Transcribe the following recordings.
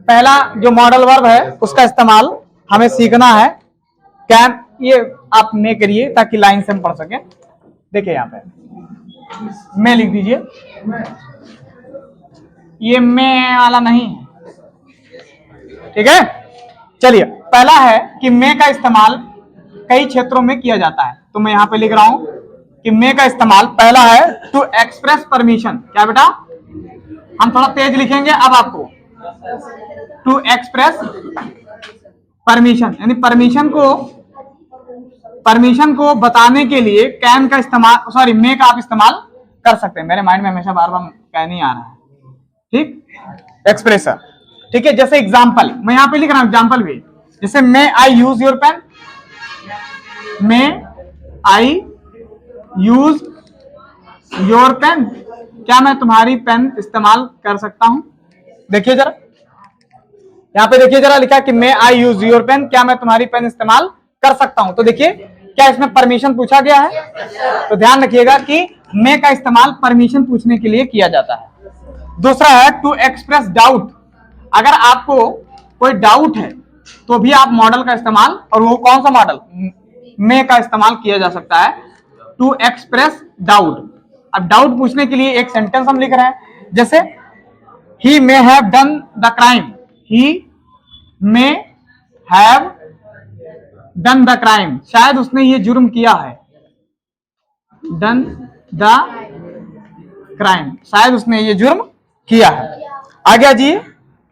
पहला जो modal verb है उसका इस्तेमाल हमें सीखना है। कैन, ये आप मे करिए ताकि लाइन से हम पढ़ सके। देखिए यहाँ पे मैं लिख दीजिए, ये मैं वाला नहीं है, ठीक है। चलिए, पहला है कि मे का इस्तेमाल कई क्षेत्रों में किया जाता है, तो मैं यहां पे लिख रहा हूं कि मे का इस्तेमाल पहला है टू एक्सप्रेस परमिशन। क्या बेटा, हम थोड़ा तेज लिखेंगे अब आपको। टू एक्सप्रेस परमिशन, यानी परमिशन को बताने के लिए कैन का इस्तेमाल, सॉरी मे का आप इस्तेमाल कर सकते हैं। मेरे माइंड में हमेशा बार बार कैन ही आ रहा है, ठीक, एक्सप्रेशन, ठीक है। जैसे एग्जाम्पल मैं यहां पे लिख रहा हूं, एग्जाम्पल भी, जैसे may I use your pen, may I use your pen, क्या मैं तुम्हारी पेन इस्तेमाल कर सकता हूं। देखिए जरा, यहां पे देखिए जरा, लिखा कि मे आई यूज योर पेन, क्या मैं तुम्हारी पेन इस्तेमाल कर सकता हूं। तो देखिए क्या इसमें परमिशन पूछा गया है, तो ध्यान रखिएगा कि मे का इस्तेमाल परमिशन पूछने के लिए किया जाता है। दूसरा है टू एक्सप्रेस डाउट, अगर आपको कोई डाउट है तो भी आप मॉडल का इस्तेमाल, और वो कौन सा मॉडल, मे का इस्तेमाल किया जा सकता है टू एक्सप्रेस डाउट। अब डाउट पूछने के लिए एक सेंटेंस हम लिख रहे हैं, जैसे he may have done the crime, he may have done the crime, शायद उसने ये जुर्म किया है। डन द क्राइम, शायद उसने ये जुर्म किया है। आगे जी,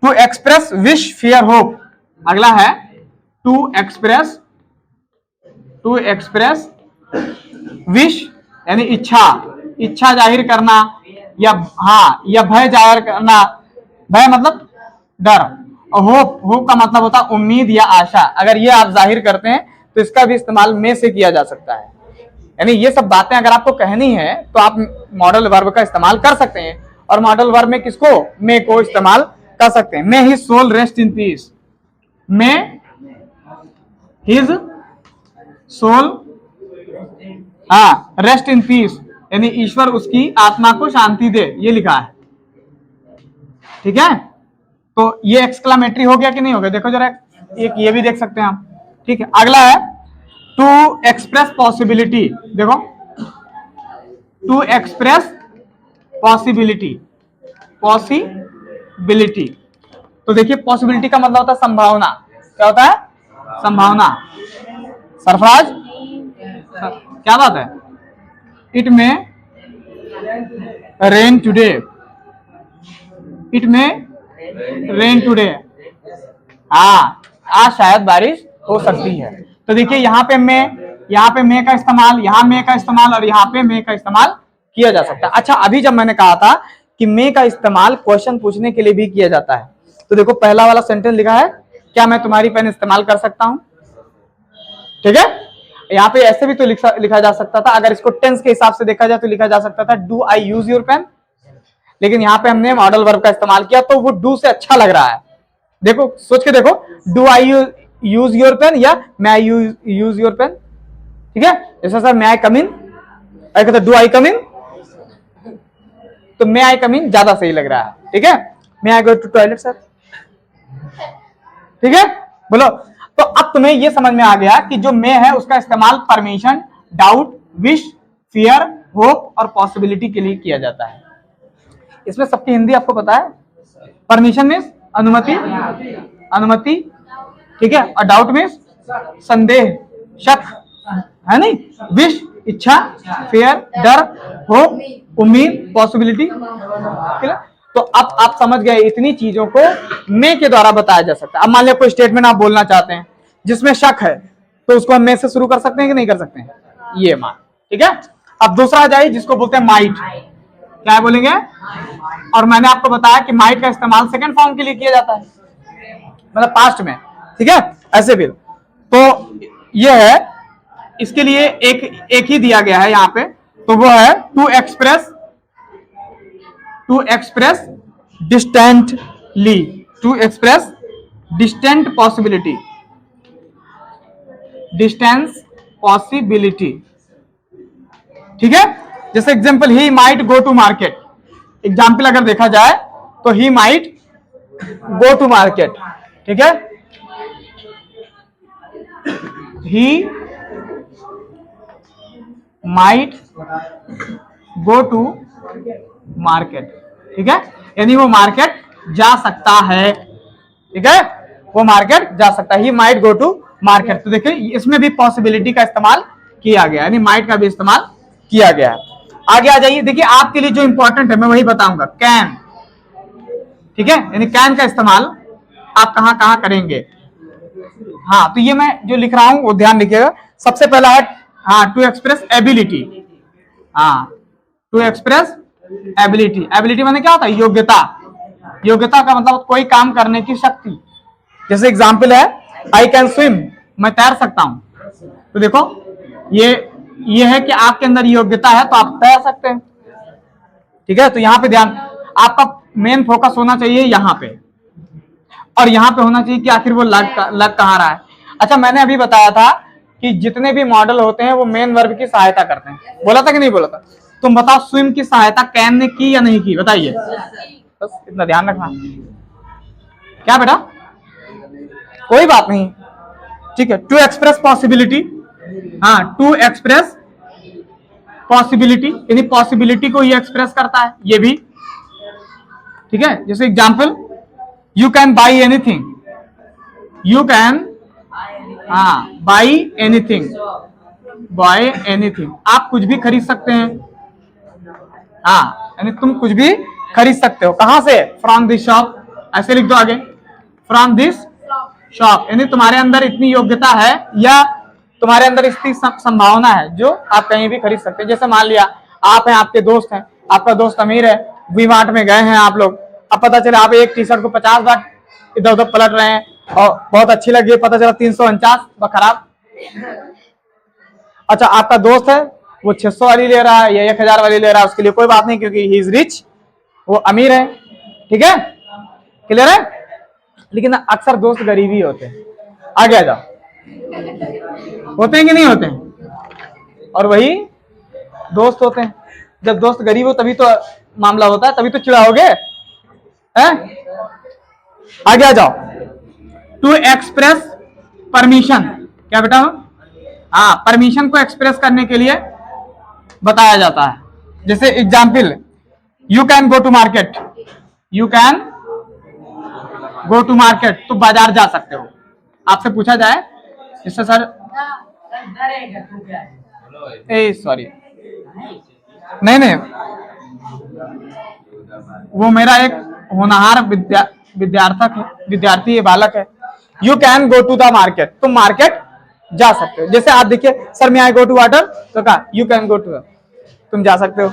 to express wish fear hope, अगला है टू एक्सप्रेस विश, यानी इच्छा जाहिर करना, या या भय जाहिर करना। भय मतलब डर, और होप का मतलब होता है उम्मीद या आशा। अगर ये आप जाहिर करते हैं तो इसका भी इस्तेमाल मे से किया जा सकता है। यानी ये सब बातें अगर आपको कहनी है तो आप मॉडल वर्ब का इस्तेमाल कर सकते हैं, और मॉडल वर्ब में किसको, मे को इस्तेमाल कर सकते हैं। May his soul rest in peace, may his soul rest in peace, यानी ईश्वर उसकी आत्मा को शांति दे, ये लिखा है, ठीक है। तो ये एक्सक्लामेटरी हो गया कि नहीं हो गया, देखो जरा, एक ये भी देख सकते हैं आप, ठीक है। अगला है टू एक्सप्रेस पॉसिबिलिटी, देखो टू एक्सप्रेस पॉसिबिलिटी, तो देखिए पॉसिबिलिटी का मतलब होता है संभावना। क्या होता है, संभावना। सरफराज, क्या बात है, इट में रेन टुडे, इट में रेन टुडे, आज शायद बारिश हो सकती है। तो देखिए यहाँ पे मे का इस्तेमाल, यहाँ मे का इस्तेमाल, और यहाँ पे मे का इस्तेमाल किया जा सकता है। अच्छा, अभी जब मैंने कहा था कि मे का इस्तेमाल क्वेश्चन पूछने के लिए भी किया जाता है, तो देखो पहला वाला सेंटेंस लिखा है, क्या मैं तुम्हारी पेन इस्तेमाल कर सकता हूं, ठीक है। यहाँ पे ऐसे भी तो लिखा जा सकता था, अगर इसको टेंस के हिसाब से देखा जाए तो लिखा जा सकता था do I use your pen, लेकिन यहाँ पे हमने मॉडल वर्ब का इस्तेमाल किया तो वो डू से अच्छा लग रहा है। देखो सोच के देखो, do I use your pen या may I use your pen, ठीक है। जैसा sir may I come in, कहते डू आई कम इन, तो may I come in ज्यादा सही लग रहा है, ठीक है। may I go to toilet sir, ठीक है, बोलो। तो अब तुम्हें यह समझ में आ गया कि जो मे है उसका इस्तेमाल permission, doubt, wish, fear, hope और पॉसिबिलिटी के लिए किया जाता है। इसमें सबकी हिंदी आपको पता है। परमिशन मीन्स अनुमति, ठीक है, और डाउट मीन्स संदेह, शक, है नहीं, विश इच्छा, फियर डर, होप उम्मीद, पॉसिबिलिटी, ठीक है। तो अब आप समझ गए, इतनी चीजों को मे के द्वारा बताया जा सकता है। अब मान लिया कोई स्टेटमेंट आप बोलना चाहते हैं जिसमें शक है, तो उसको हम मे से शुरू कर सकते हैं कि नहीं कर सकते हैं, ये मान, ठीक है। अब दूसरा आ जाए जिसको बोलते हैं माइट, क्या बोलेंगे, और मैंने आपको बताया कि माइट का इस्तेमाल सेकंड फॉर्म के लिए किया जाता है, मतलब पास्ट में, ठीक है। ऐसे भी तो ये है, इसके लिए एक ही दिया गया है यहाँ पे, तो वो है to express distantly, to express distant possibility, distance possibility, ठीक है। जैसे example he might go to market, example अगर देखा जाए तो he might go to market, ठीक है, he might go to market, ठीक है, यानी वो मार्केट जा सकता है, ठीक है, वो मार्केट जा सकता है, he might go to market. तो देखिए इसमें भी पॉसिबिलिटी का इस्तेमाल किया गया, यानी माइट का भी इस्तेमाल किया गया है। आगे आ जाइए, देखिए आपके लिए जो इंपॉर्टेंट है मैं वही बताऊंगा, कैन, ठीक है, यानी कैन का इस्तेमाल आप कहां कहां करेंगे। हाँ, तो ये मैं जो लिख रहा हूं वो ध्यान रखिएगा। सबसे पहला है हाँ टू एक्सप्रेस एबिलिटी, हाँ टू एक्सप्रेस एबिलिटी, एबिलिटी माने क्या होता है, योग्यता, योग्यता का मतलब कोई काम करने की शक्ति। जैसे एग्जाम्पल है आई कैन स्विम, मैं तैर सकता हूं, तो देखो ये है कि आपके अंदर योग्यता है तो आप तैर सकते हैं, ठीक है। तो यहां पे ध्यान, आपका मेन फोकस होना चाहिए यहां पे, और यहां पे होना चाहिए कि आखिर वो लग कहां रहा है। अच्छा, मैंने अभी बताया था कि जितने भी मॉडल होते हैं वो मेन वर्ब की सहायता करते हैं, बोला था कि नहीं बोला था। तुम बताओ स्विम की सहायता कैन ने की या नहीं की, बताइए, बस इतना ध्यान रखना। क्या बेटा, कोई बात नहीं, ठीक है। टू एक्सप्रेस पॉसिबिलिटी, हाँ टू एक्सप्रेस पॉसिबिलिटी, यानी पॉसिबिलिटी को ये एक्सप्रेस करता है, ये भी, ठीक है। जैसे example, you can buy anything, you can buy anything, buy anything, आप कुछ भी खरीद सकते हैं, हाँ यानी तुम कुछ भी खरीद सकते हो, कहां से, फ्रॉम दिस शॉप, ऐसे लिख दो आगे, फ्रॉम दिस शॉप, यानी तुम्हारे अंदर इतनी योग्यता है या तुम्हारे अंदर इतनी संभावना है जो आप कहीं भी खरीद सकते हैं। जैसे मान लिया आप हैं, आपके दोस्त हैं, आपका दोस्त अमीर है, वी मार्ट में गए हैं आप लोग, अब पता चला आप एक टी शर्ट को 50 बार इधर उधर पलट रहे हैं और बहुत अच्छी लगी, पता चला 349 खराब। अच्छा, आपका दोस्त है वो 600 वाली ले रहा है या 1000 वाली ले रहा है, उसके लिए कोई बात नहीं क्योंकि ही इज रिच, वो अमीर है, ठीक है, क्लियर है। लेकिन अक्सर दोस्त गरीब ही होते हैं, आगे आ जाओ, होते हैं कि नहीं होते हैं, और वही दोस्त होते हैं, जब दोस्त गरीब हो तभी तो मामला होता है, तभी तो चिढ़ाओगे, हैं? आगे आ जाओ, टू एक्सप्रेस परमिशन, क्या बेटा, हाँ परमिशन को एक्सप्रेस करने के लिए बताया जाता है। जैसे example, you can go to market, you can go to market, तो बाजार जा सकते हो। आपसे पूछा जाए इससे सर, ए सॉरी, नहीं वो मेरा एक होनहार विद्यार्थी है, बालक है। You can go to the market, तुम मार्केट जा सकते हो। जैसे आप देखिए, सर मैं आई गो टू वाटर, तो कहा यू कैन गो टू, तुम जा सकते हो।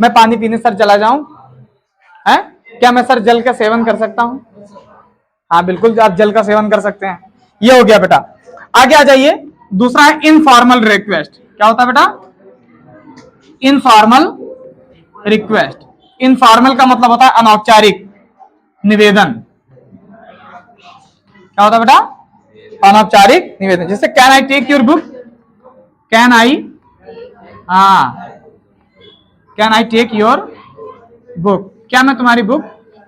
मैं पानी पीने सर चला जाऊं, है क्या मैं सर जल का सेवन कर सकता हूं, हाँ बिल्कुल आप जल का सेवन कर सकते हैं। ये हो गया बेटा। आगे आ जाइए, दूसरा है इनफॉर्मल रिक्वेस्ट, क्या होता है बेटा, इनफॉर्मल रिक्वेस्ट। इनफॉर्मल का मतलब होता है अनौपचारिक निवेदन, क्या होता है बेटा, अनौपचारिक निवेदन। जैसे can I take your book, can I, can I take your book, क्या मैं तुम्हारी बुक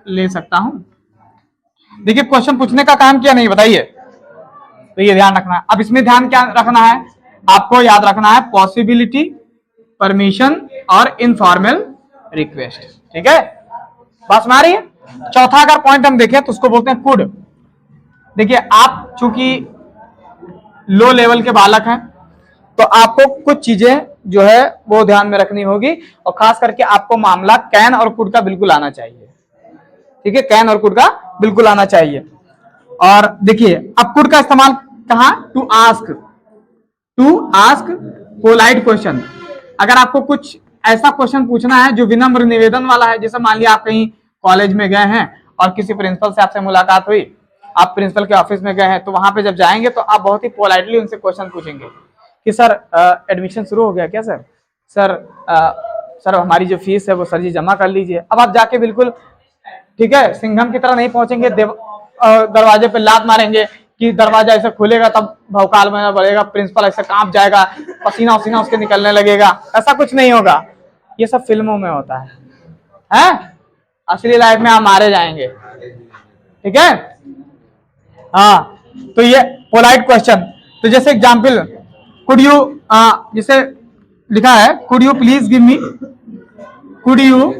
ले सकता हूं। देखिए क्वेश्चन पूछने का काम किया नहीं, बताइए, तो ये ध्यान रखना है। अब इसमें ध्यान क्या रखना है, आपको याद रखना है पॉसिबिलिटी, परमिशन और इनफॉर्मल रिक्वेस्ट, ठीक है, बात समझ आ रही है। चौथा अगर पॉइंट हम देखें तो उसको बोलते हैं कुड। देखिए आप चूंकि लो लेवल के बालक हैं तो आपको कुछ चीजें जो है वो ध्यान में रखनी होगी, और खास करके आपको मामला कैन और कुड का बिल्कुल आना चाहिए, ठीक है, कैन और कुड का बिल्कुल आना चाहिए। और देखिए अब कुड का इस्तेमाल कहां, टू आस्क पोलाइट क्वेश्चन। अगर आपको कुछ ऐसा क्वेश्चन पूछना है जो विनम्र निवेदन वाला है, जैसे मान लिया आप कहीं कॉलेज में गए हैं और किसी प्रिंसिपल से आपसे मुलाकात हुई, आप प्रिंसिपल के ऑफिस में गए हैं, तो वहां पे जब जाएंगे तो आप बहुत ही पोलाइटली उनसे क्वेश्चन पूछेंगे कि सर एडमिशन शुरू हो गया क्या, सर हमारी जो फीस है वो सर जी जमा कर लीजिए। अब आप जाके बिल्कुल, ठीक है, सिंघम की तरह नहीं पहुंचेंगे, दरवाजे पे लात मारेंगे कि दरवाजा ऐसे खुलेगा तब भौकाल में बढ़ेगा, प्रिंसिपल ऐसे कांप जाएगा, पसीना उसीना उसके निकलने लगेगा, ऐसा कुछ नहीं होगा। ये सब फिल्मों में होता है? असली लाइफ में आप मारे जाएंगे, ठीक है। हाँ, तो ये पोलाइट क्वेश्चन। तो जैसे एग्जाम्पल, कुड यू, जैसे लिखा है could you please give me, could you,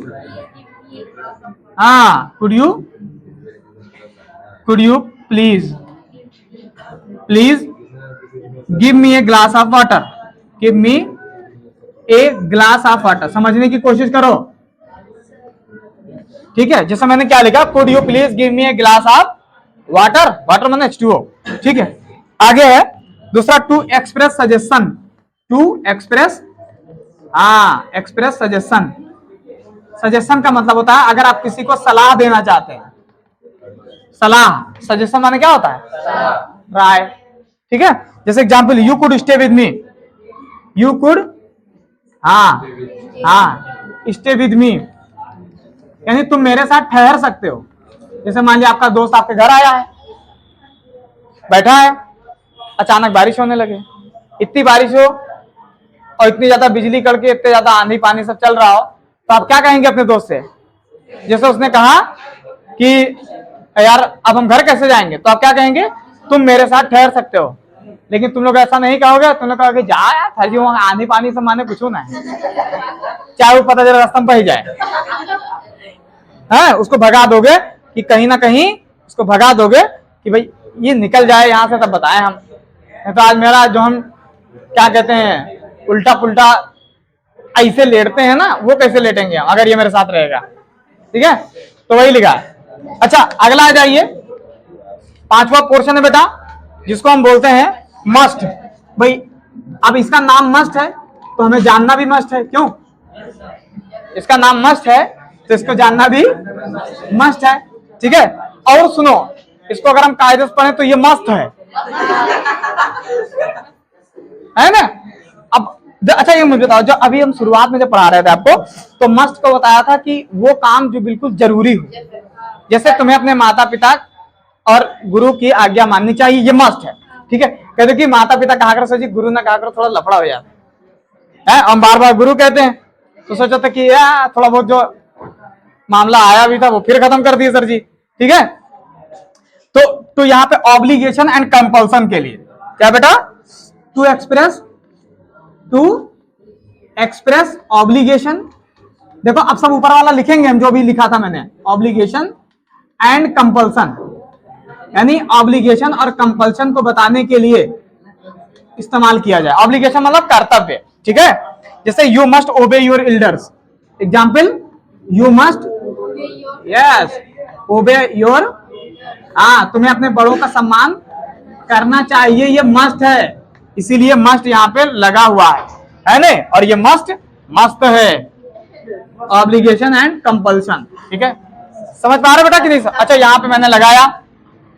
हाँ could you please give me a glass of water, give me a glass of water. समझने की कोशिश करो, ठीक है। जैसे मैंने क्या लिखा, could you please give me a glass of water, water माने H2O, ठीक है। आगे है दूसरा, to express suggestion, to express, हाँ एक्सप्रेस सजेशन। सजेशन का मतलब होता है अगर आप किसी को सलाह देना चाहते हैं, सलाह, सजेशन माने क्या होता है, राय, ठीक है। जैसे example, you could stay with me, you could, हाँ स्टे विद मी, यानी तुम मेरे साथ ठहर सकते हो। जैसे मान लिया आपका दोस्त आपके घर आया है, बैठा है, अचानक बारिश होने लगे, इतनी बारिश हो और इतनी ज्यादा बिजली कड़के, इतने ज्यादा आंधी पानी सब चल रहा हो, तो आप क्या कहेंगे अपने दोस्त से? जैसे उसने कहा कि यार अब हम घर कैसे जाएंगे, तो आप क्या कहेंगे, तुम मेरे साथ ठहर सकते हो। लेकिन तुम लोग ऐसा नहीं कहोगे, तुम लोग कहोगे जा यार ठहर जाओ, आंधी पानी सब माने कुछ ना है, चाहे वो पता चले रास्ता में बह जाए, है उसको भगा दोगे कि कहीं ना कहीं उसको भगा दोगे कि भाई ये निकल जाए यहाँ से, तब बताएं हम। तो आज मेरा जो हम क्या कहते हैं उल्टा पुल्टा ऐसे लेटते हैं ना, वो कैसे लेटेंगे हम अगर ये मेरे साथ रहेगा, ठीक है। तो वही लिखा है। अच्छा अगला आ जाइए, पांचवा पोर्शन है बेटा जिसको हम बोलते हैं मस्ट। भाई अब इसका नाम मस्ट है तो हमें जानना भी मस्ट है, क्यों? इसका नाम मस्ट है तो इसको जानना भी मस्ट है, ठीक है। और सुनो, इसको अगर हम कायदे से पढ़ें तो ये मस्त है ना। अब अच्छा ये मुझे बताओ, जो अभी हम शुरुआत में जब पढ़ा रहे थे आपको, तो मस्ट को बताया था कि वो काम जो बिल्कुल जरूरी हो, जैसे तुम्हें अपने माता पिता और गुरु की आज्ञा माननी चाहिए, ये मस्ट है, ठीक है। कहते कि माता पिता कहा करो सर जी, गुरु ना कहा करो, थोड़ा लफड़ा हो जाता है। हम बार बार गुरु कहते हैं तो सोचा था कि यार थोड़ा बहुत जो मामला आया भी था वो फिर खत्म कर दिए सर जी, ठीक है। तो यहाँ पे ऑब्लिगेशन एंड कंपल्सन के लिए क्या बेटा, टू एक्सप्रेस ऑब्लिगेशन। देखो अब सब ऊपर वाला लिखेंगे हम, जो भी लिखा था मैंने, ऑब्लिगेशन एंड कंपल्सन, यानी ऑब्लिगेशन और कंपल्सन को बताने के लिए इस्तेमाल किया जाए। ऑब्लिगेशन मतलब कर्तव्य, ठीक है। जैसे यू मस्ट ओबे your elders, example you must, yes ओबे योर, तुम्हें अपने बड़ों का सम्मान करना चाहिए, ये मस्ट है, इसीलिए मस्ट यहाँ पे लगा हुआ है ना। और ये मस्त है, ऑब्लिगेशन एंड कंपल्सन, ठीक है। समझ पा रहे बेटा कि नहीं? अच्छा यहाँ पे मैंने लगाया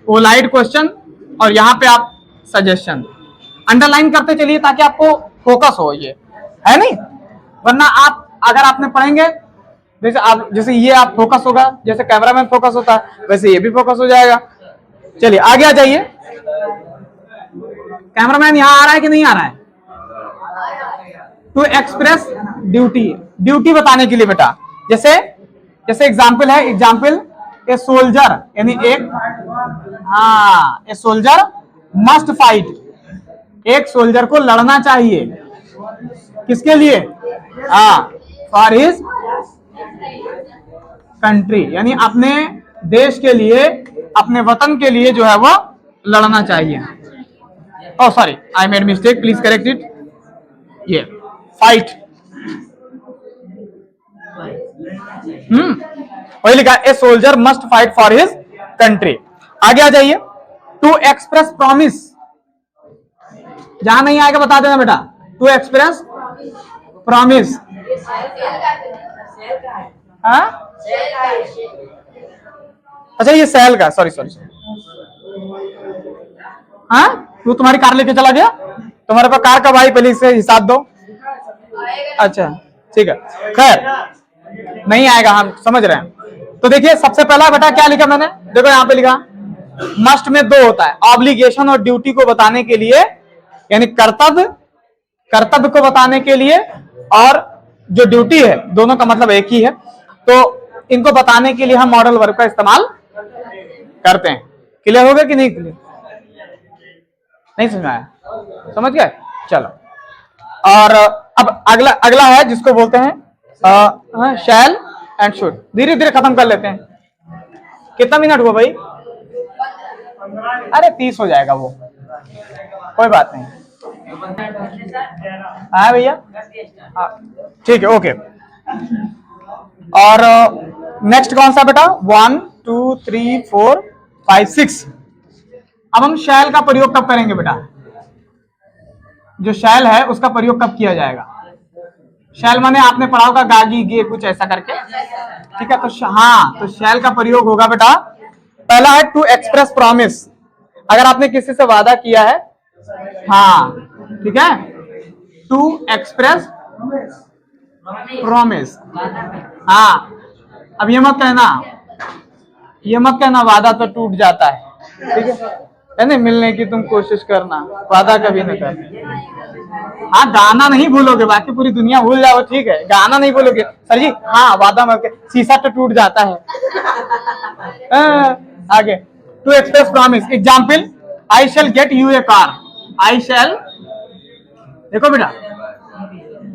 पोलाइट क्वेश्चन और यहाँ पे आप सजेशन अंडरलाइन करते चलिए ताकि आपको फोकस हो, ये है नहीं, वरना आप अगर आपने पढ़ेंगे जैसे ये आप फोकस होगा, जैसे कैमरामैन फोकस होता है वैसे ये भी फोकस हो जाएगा। चलिए आगे आ जाइए। कैमरामैन यहाँ आ रहा है कि नहीं आ रहा है? टू एक्सप्रेस ड्यूटी बताने के लिए बेटा, जैसे एग्जाम्पल है, एग्जाम्पल ए सोल्जर, यानी एक, ए सोल्जर मस्ट फाइट, एक सोल्जर को लड़ना चाहिए, किसके लिए? फॉर हिज कंट्री, यानी अपने देश के लिए, अपने वतन के लिए जो है वो लड़ना चाहिए। Oh sorry, I made mistake, please correct it, ये फाइट, वही लिखा, a soldier must fight for his country. आगे आ जाइए, टू एक्सप्रेस प्रॉमिस, जहां नहीं आएगा बता देना बेटा, टू एक्सप्रेस प्रॉमिस, अच्छा ये सेल का, सॉरी वो तुम्हारी कार लेके चला गया, तुम्हारे पास कार का भाई, पहले इससे हिसाब दो। अच्छा ठीक है, खैर नहीं आएगा, हम समझ रहे हैं। तो देखिए सबसे पहला बेटा क्या लिखा मैंने, देखो यहाँ पे लिखा मस्ट में दो होता है, ऑब्लिगेशन और ड्यूटी को बताने के लिए, यानी कर्तव्य को बताने के लिए, और जो ड्यूटी है दोनों का मतलब एक ही है। तो इनको बताने के लिए हम मॉडल वर्ब का इस्तेमाल करते हैं। क्लियर हो गया कि नहीं क्लियर? नहीं समझ में आया? समझ गए? चलो, और अब अगला अगला है जिसको बोलते हैं शैल एंड शुड। धीरे धीरे खत्म कर लेते हैं। कितना मिनट हुआ भाई? अरे 30 हो जाएगा वो, कोई बात नहीं। हाँ भैया, ठीक है, ओके। और नेक्स्ट कौन सा बेटा? 1 2 3 4 5 6। अब हम शैल का प्रयोग कब करेंगे बेटा? जो शैल है उसका प्रयोग कब किया जाएगा? शैल माने आपने पढ़ा होगा गागी गे कुछ ऐसा करके, ठीक है? तो हाँ, तो शैल का प्रयोग होगा बेटा, पहला है टू एक्सप्रेस प्रॉमिस। अगर आपने किसी से वादा किया है, हाँ ठीक है, टू एक्सप्रेस प्रॉमिस। हाँ, अब ये मत कहना वादा तो टूट जाता है, ठीक है नहीं? मिलने की तुम कोशिश करना, वादा कभी न करना। हाँ, गाना नहीं भूलोगे, बाकी पूरी दुनिया भूल जाओ, ठीक है? गाना नहीं भूलोगे सर जी, हाँ वादा मत, शीशा तो टूट जाता है। आगे, to express promise. Example, I shall get you a car. I shall, देखो बेटा,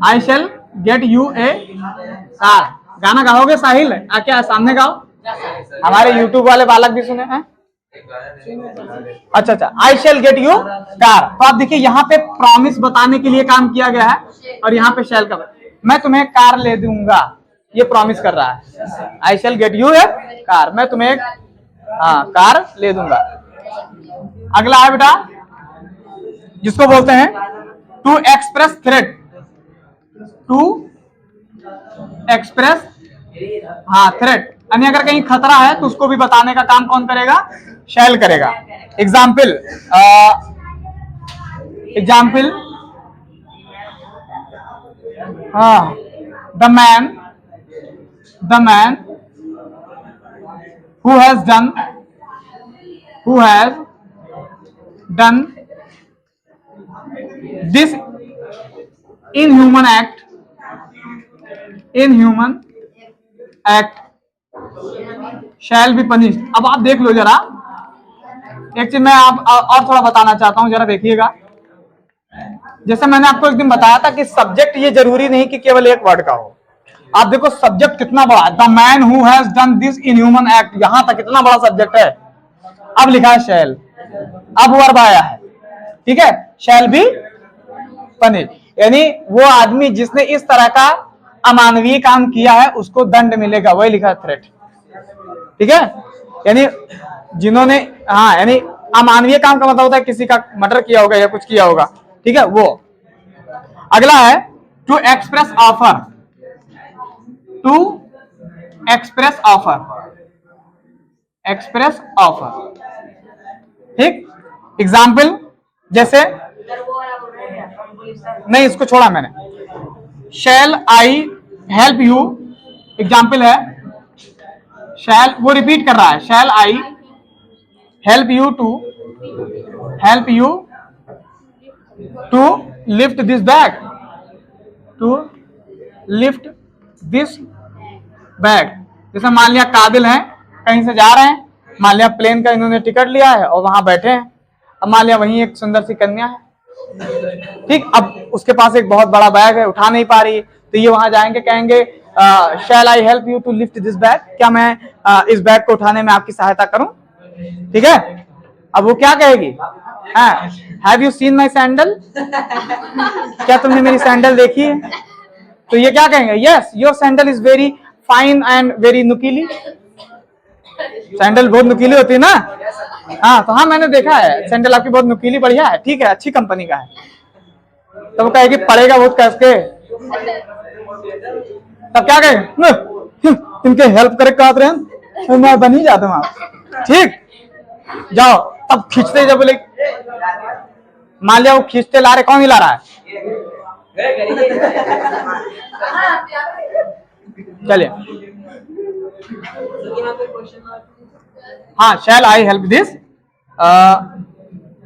I shall get you a car. गाना गाओगे साहिल? आके सामने गाओ, हमारे यूट्यूब वाले बालक भी सुने हैं। अच्छा, आई शैल गेट यू कार। तो आप देखिए यहाँ पे प्रॉमिस बताने के लिए काम किया गया है, और यहाँ पे शैल का, मैं तुम्हें कार ले दूंगा, ये प्रॉमिस कर रहा है। I shall get you a car, मैं तुम्हें एक कार ले दूंगा। अगला है बेटा जिसको बोलते हैं to express threat. To express threat, यानी अगर कहीं खतरा है तो उसको भी बताने का काम कौन करेगा? शैल करेगा। Example, the man who has done this inhuman act shall be punished। अब आप देख लो जरा, एक चीज मैं आप और थोड़ा बताना चाहता हूं, जरा देखिएगा। जैसे मैंने आपको एक दिन बताया था कि सब्जेक्ट ये जरूरी नहीं कि केवल एक वर्ड का हो। आप देखो सब्जेक्ट कितना बड़ा है, the man who has done this inhuman act, यहां तक कितना बड़ा सब्जेक्ट है। अब लिखा है शैल, अब वर्ब आया है, ठीक है? शैल बी पनिश, यानी वो आदमी जिसने इस तरह का अमानवीय काम किया है उसको दंड मिलेगा, वही लिखा है थ्रेट, ठीक है? यानी जिन्होंने, हाँ, यानी अमानवीय काम का मतलब होता है किसी का मर्डर किया होगा या कुछ किया होगा, ठीक है? वो। अगला है to express offer. To express offer, ठीक? एग्जाम्पल, जैसे, नहीं इसको छोड़ा मैंने, shall I help you. Example है शैल, वो रिपीट कर रहा है, shall I help you to lift this bag. जैसे मान लिया काबिल हैं, कहीं से जा रहे हैं, मान लिया प्लेन का इन्होंने टिकट लिया है और वहां बैठे हैं। अब मान लिया वहीं एक सुंदर सी कन्या है, ठीक? अब उसके पास एक बहुत बड़ा बैग है, उठा नहीं पा रही, तो ये वहां जाएंगे, कहेंगे shall I help you to lift this bag, क्या मैं इस बैग को उठाने में आपकी सहायता करूं, ठीक है? अब वो क्या कहेगी? Have you seen my sandal, क्या तुमने मेरी सैंडल देखी है? तो ये क्या कहेंगे? Yes your sandal is very fine and very नुकीली। सैंडल बहुत नुकीली होती है ना? हाँ, तो हाँ मैंने देखा है, सैंडल आपकी बहुत नुकीली, बढ़िया है, ठीक है, अच्छी कंपनी का है। तो वो कहेगी पड़ेगा बहुत कैसे, तब क्या कहेंगे? इनके हेल्प करे कहते रहे, मैं बन ही जाता हूँ, ठीक? जाओ, तब खींचते जब बोले, मान लिया वो खींचते ला रहे, कौन ही ला रहा है? चलिए, हाँ, शैल आई हेल्प दिस,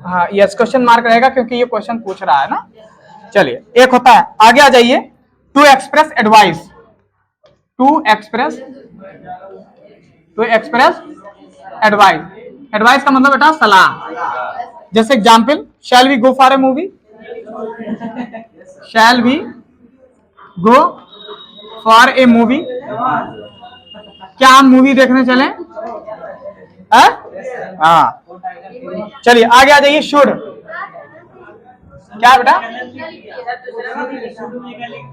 हाँ यस क्वेश्चन मार्क रहेगा क्योंकि ये क्वेश्चन पूछ रहा है ना। चलिए, एक होता है, आगे आ जाइए, to express advice. To express advice, advice का मतलब बेटा सलाह। जैसे example, shall we go for a movie, shall we go for a movie, क्या हम मूवी देखने चले? हाँ, चलिए आगे आ जाइए। शुड, क्या बेटा?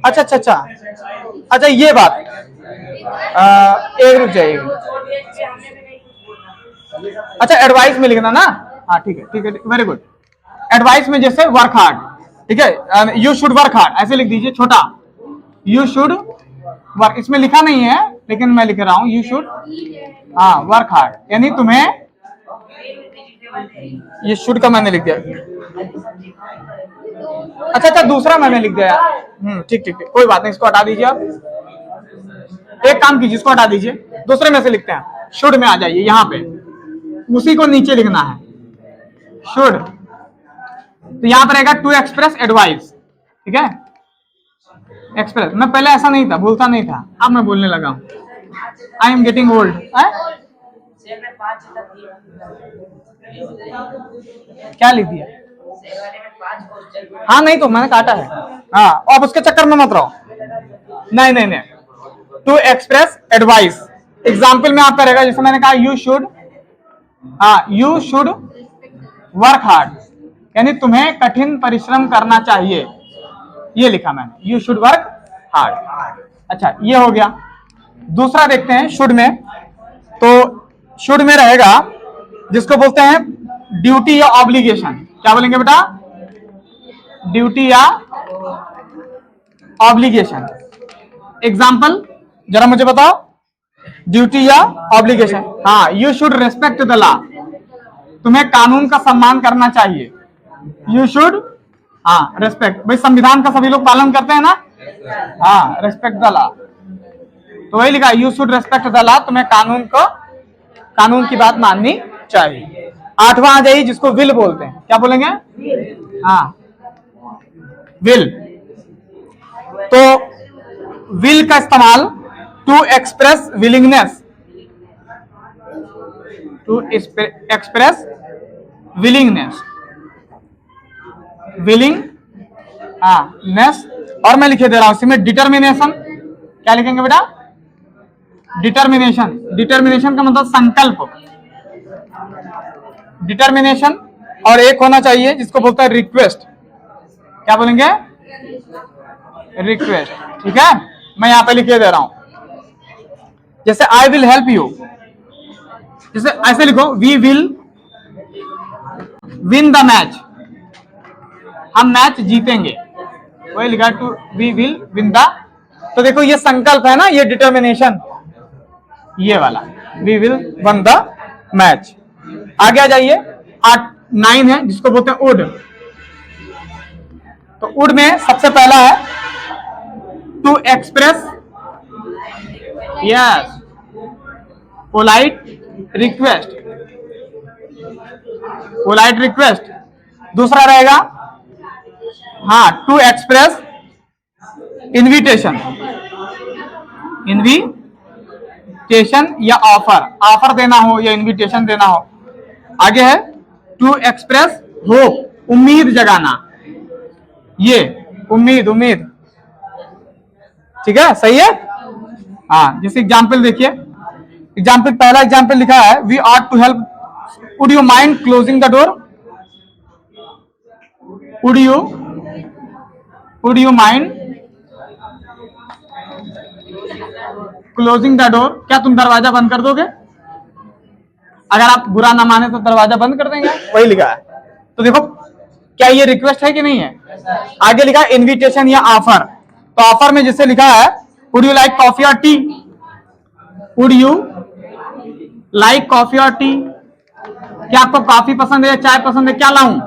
अच्छा अच्छा अच्छा अच्छा, ये बात एक रुक जाइए। अच्छा, एडवाइस में लिखना ना? हाँ ठीक है ठीक है, वेरी गुड। एडवाइस में जैसे वर्क हार्ड, ठीक है, यू शुड वर्क हार्ड ऐसे लिख दीजिए छोटा, यू शुड वर्क, इसमें लिखा नहीं है लेकिन मैं लिख रहा हूं, यू शुड हाँ वर्क हार्ड, यानी तुम्हें, ये शुड का मैंने लिख दिया। अच्छा अच्छा, दूसरा मैंने लिख दिया। ठीक ठीक ठीक, कोई बात नहीं, इसको हटा दीजिए आप। एक काम कीजिए, इसको हटा दीजिए, दूसरे में से लिखते हैं। शुड में आ जाइए, यहां पे उसी को नीचे लिखना है, शुड। तो यहां पर रहेगा टू एक्सप्रेस एडवाइस, ठीक है, एक्सप्रेस। मैं पहले ऐसा नहीं था, बोलता नहीं था, अब मैं बोलने लगा हूं। I am getting old. क्या लिख दिया? हाँ नहीं तो मैंने काटा है। हाँ, अब उसके चक्कर में मत रहो। नहीं नहीं नहीं, टू एक्सप्रेस एडवाइस। एग्जाम्पल में आपका रहेगा, जैसे मैंने कहा यू शुड, हाँ यू शुड वर्क हार्ड, यानी तुम्हें कठिन परिश्रम करना चाहिए, ये लिखा मैंने, यू शुड वर्क हार्ड। अच्छा, ये हो गया। दूसरा देखते हैं शुड में। तो शुड में रहेगा जिसको बोलते हैं ड्यूटी या ऑब्लिगेशन। क्या बोलेंगे बेटा? ड्यूटी या ऑब्लिगेशन। एग्जाम्पल जरा मुझे बताओ, ड्यूटी या ऑब्लिगेशन। हाँ, you should respect the law, तुम्हें कानून का सम्मान करना चाहिए, यू शुड हाँ रेस्पेक्ट। भाई संविधान का सभी लोग पालन करते हैं ना? हाँ, रेस्पेक्ट द लॉ, तो वही लिखा, you should respect the law, तुम्हें कानून की बात माननी चाहिए। आठवां आ जाइए, जिसको विल बोलते हैं। क्या बोलेंगे? हाँ, विल। तो विल का इस्तेमाल to express willingness, to express willingness, willing हाँ नेस। और मैं लिखे दे रहा हूं इसी में डिटर्मिनेशन। क्या लिखेंगे बेटा? डिटर्मिनेशन। डिटर्मिनेशन का मतलब संकल्प, डिटर्मिनेशन। और एक होना चाहिए जिसको बोलते हैं रिक्वेस्ट। क्या बोलेंगे? रिक्वेस्ट, ठीक है। मैं यहां पे लिखे दे रहा हूं, जैसे आई विल हेल्प यू, जैसे ऐसे लिखो, we will win the match, हम मैच जीतेंगे, वही लिखा too we will win the. तो देखो ये संकल्प है ना, ये डिटर्मिनेशन, ये वाला we will win the match. आगे आ जाइए, 9 है जिसको बोलते हैं वुड। तो वुड में सबसे पहला है to express yes polite request, polite request. दूसरा रहेगा हाँ टू एक्सप्रेस इनविटेशन, इनविटेशन या ऑफर, ऑफर देना हो या इनविटेशन देना हो। आगे है टू एक्सप्रेस होप, उम्मीद जगाना, ये उम्मीद, उम्मीद, ठीक है, सही है। हाँ, जैसे एग्जाम्पल देखिए, एग्जाम्पल पहला एग्जाम्पल लिखा है, we are to help, would you mind closing the door, would you mind closing the door, क्या तुम दरवाजा बंद कर दोगे? अगर आप बुरा ना माने तो दरवाजा बंद कर देंगे, वही लिखा है। तो देखो क्या ये रिक्वेस्ट है कि नहीं है? आगे लिखा है इनविटेशन या ऑफर। तो ऑफर में जैसे लिखा है, वुड यू लाइक कॉफी और T, would you like coffee और टी, क्या आपको कॉफी पसंद है या चाय पसंद है, क्या लाऊं?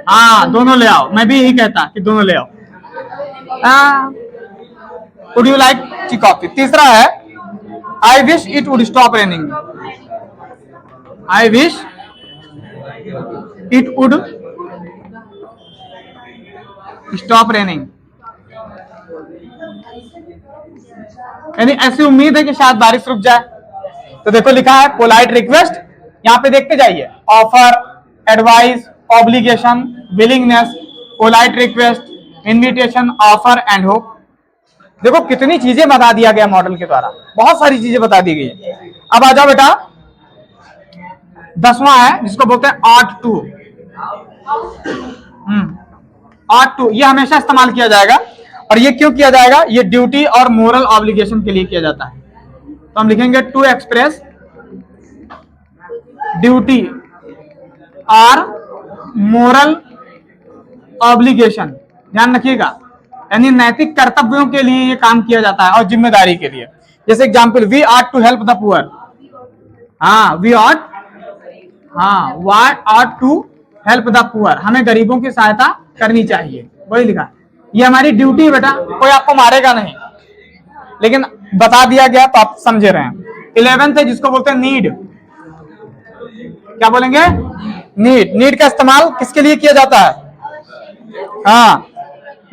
हाँ, दोनों ले आओ, मैं भी यही कहता कि दोनों ले आओ। Would you like tea coffee. तीसरा है I wish it would stop raining, I wish it would stop raining, यानी ऐसी उम्मीद है कि शायद बारिश रुक जाए। तो देखो लिखा है पोलाइट रिक्वेस्ट यहाँ पे देखते जाइए, offer, advice, obligation, willingness, polite request, invitation, offer and hope. देखो कितनी चीजें बता दिया गया मॉडल के द्वारा, बहुत सारी चीजें बता दी गई है। अब आ जाओ बेटा, 10वां है जिसको बोलते हैं ऑट टू। ऑट टू ये हमेशा इस्तेमाल किया जाएगा, और ये क्यों किया जाएगा? ये ड्यूटी और मोरल ऑब्लिगेशन के लिए किया जाता है। तो हम लिखेंगे टू एक्सप्रेस ड्यूटी और मोरल ऑब्लिगेशन, ध्यान रखिएगा, यानी नैतिक कर्तव्यों के लिए ये काम किया जाता है और जिम्मेदारी के लिए। जैसे example, we ought to help the poor. We ought to help the poor, हमें गरीबों की सहायता करनी चाहिए, वही लिखा। ये हमारी ड्यूटी बेटा, कोई आपको मारेगा नहीं, लेकिन बता दिया गया तो आप समझे रहे हैं। 11th है जिसको बोलते हैं नीड। क्या बोलेंगे? नीड। नीड का इस्तेमाल किसके लिए किया जाता है?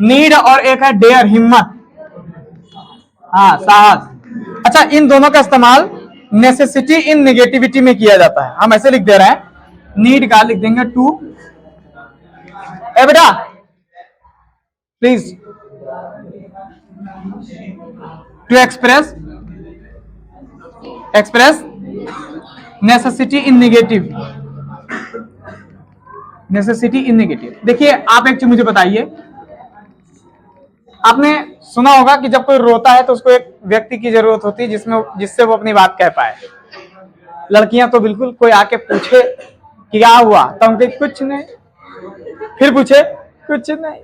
नीड, और एक है डेयर, हिम्मत, साहस। अच्छा, इन दोनों का इस्तेमाल नेसेसिटी इन नेगेटिविटी में किया जाता है। हम ऐसे लिख दे रहे हैं, नीड का लिख देंगे टू, ए बेटा please, to express necessity in negative. Necessity in negative. देखिए आप एक चीज मुझे बताइए, आपने सुना होगा कि जब कोई रोता है तो उसको एक व्यक्ति की जरूरत होती है जिससे वो अपनी बात कह पाए। लड़कियां तो बिल्कुल, कोई आके पूछे कि क्या हुआ तो हम कहें कुछ नहीं, फिर पूछे कुछ नहीं,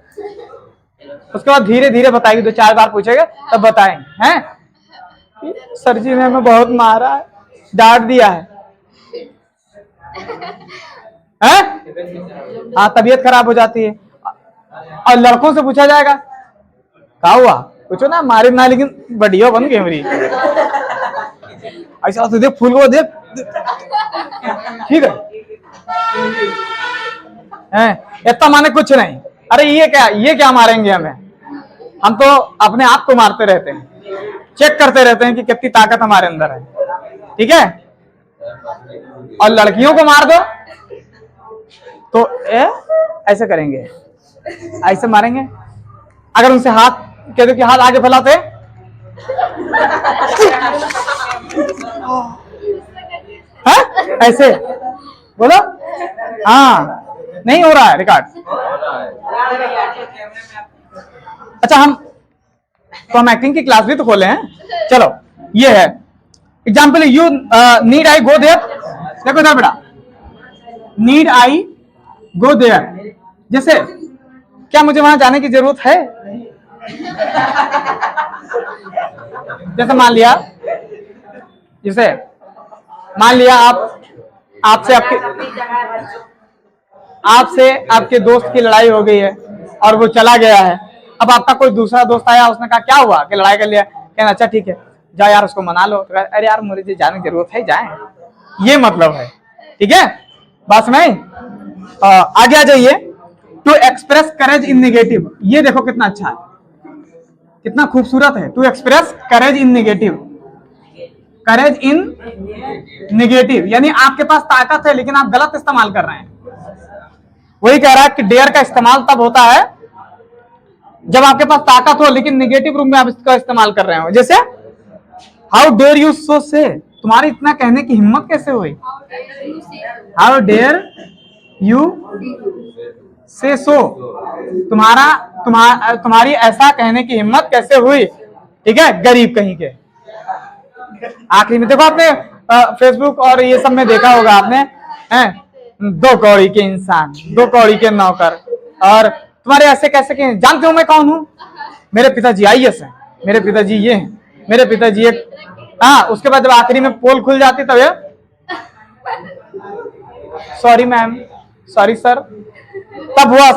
उसके बाद धीरे धीरे बताएगी, 2-4 बार पूछेगा तब बताएंगे, हैं सर जी ने हमें बहुत मारा है, डांट दिया है, तबीयत खराब हो जाती है। और लड़कों से पूछा जाएगा क्या हुआ, पूछो ना, मारे ना, लेकिन बढ़िया बन गई मेरी, ऐसा तो देख फूल को देख, ठीक है, इतना माने कुछ नहीं। अरे ये क्या मारेंगे हमें, हम तो अपने आप को मारते रहते हैं, चेक करते रहते हैं कि कितनी ताकत हमारे अंदर है, ठीक है। और लड़कियों को मार दो तो ऐसे करेंगे, ऐसे मारेंगे। अगर उनसे हाथ कह दो कि हाथ आगे फैलाते, ऐसे बोलो, नहीं हो रहा है रिकॉर्ड। अच्छा, हम एक्टिंग की क्लास भी तो खोले हैं। चलो, ये है example, you need I go there. देखो इधर बेटा, नीड आई गो देयर, जैसे क्या मुझे वहां जाने की जरूरत है? जैसे मान लिया आपसे आपके दोस्त की लड़ाई हो गई है और वो चला गया है। अब आपका कोई दूसरा दोस्त आया, उसने कहा क्या हुआ कि लड़ाई कर लिया, कहना अच्छा ठीक है जाओ यार उसको मना लो, तो अरे यार मुझे जाने की जरूरत है, जाए, ये मतलब है, ठीक है, बस नहीं। आगे आ जाइए, to express courage in negative. ये देखो कितना अच्छा है, कितना खूबसूरत है, to express courage in negative. Courage in negative यानी आपके पास ताकत है लेकिन आप गलत इस्तेमाल कर रहे हैं। वही कह रहा है कि डेयर का इस्तेमाल तब होता है जब आपके पास ताकत हो लेकिन नेगेटिव रूप में आप इसका इस्तेमाल कर रहे हो। जैसे हाउ डेयर यू सो से, तुम्हारी इतना कहने की हिम्मत कैसे हुई? हाउ डेयर यू से सो, तुम्हारी ऐसा कहने की हिम्मत कैसे हुई, ठीक है, गरीब कहीं के। आखिरी में देखो, आपने फेसबुक और ये सब में देखा होगा आपने, 2 कौड़ी के इंसान, 2 कौड़ी के नौकर, और तुम्हारे ऐसे कैसे के, जानते हो मैं कौन हूं? मेरे पिताजी IAS हैं, मेरे पिताजी ये हैं, मेरे पिताजी एक, उसके बाद जब आखिरी में पोल खुल जाती तब ये सॉरी मैम, सॉरी सर, तब हुआ।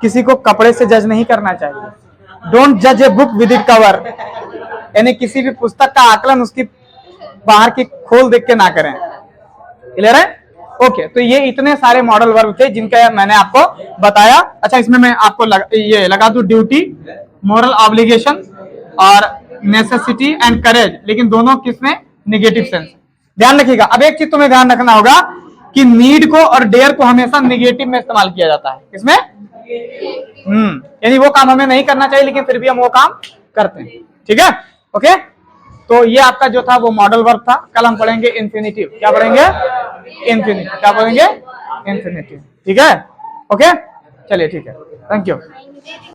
किसी को कपड़े से जज नहीं करना चाहिए। डोंट जज a book with it cover, यानी किसी भी पुस्तक का आकलन उसकी बाहर की खोल देख के ना करें। क्लियर है? ओके, तो ये इतने सारे मॉडल वर्ब थे जिनका मैंने आपको बताया। अच्छा, इसमें मैं आपको ये लगा दूं ड्यूटी, मोरल ऑब्लिगेशन और नेसेसिटी एंड करेज, लेकिन दोनों किसमें? Negative sense. ध्यान रखिएगा। अब एक चीज तुम्हें ध्यान रखना होगा कि नीड को और डेयर को हमेशा निगेटिव में इस्तेमाल किया जाता है। किसमें? यानी वो काम हमें नहीं करना चाहिए लेकिन फिर भी हम वो काम करते हैं। ठीक है, ओके। तो ये आपका जो था वो मॉडल वर्ब था। कल हम पढ़ेंगे इंफिनिटिव। क्या पढ़ेंगे? इंफिनिटिव। क्या पढ़ेंगे? इंफिनिटिव। ठीक है, ओके, चलिए ठीक है, थैंक यू।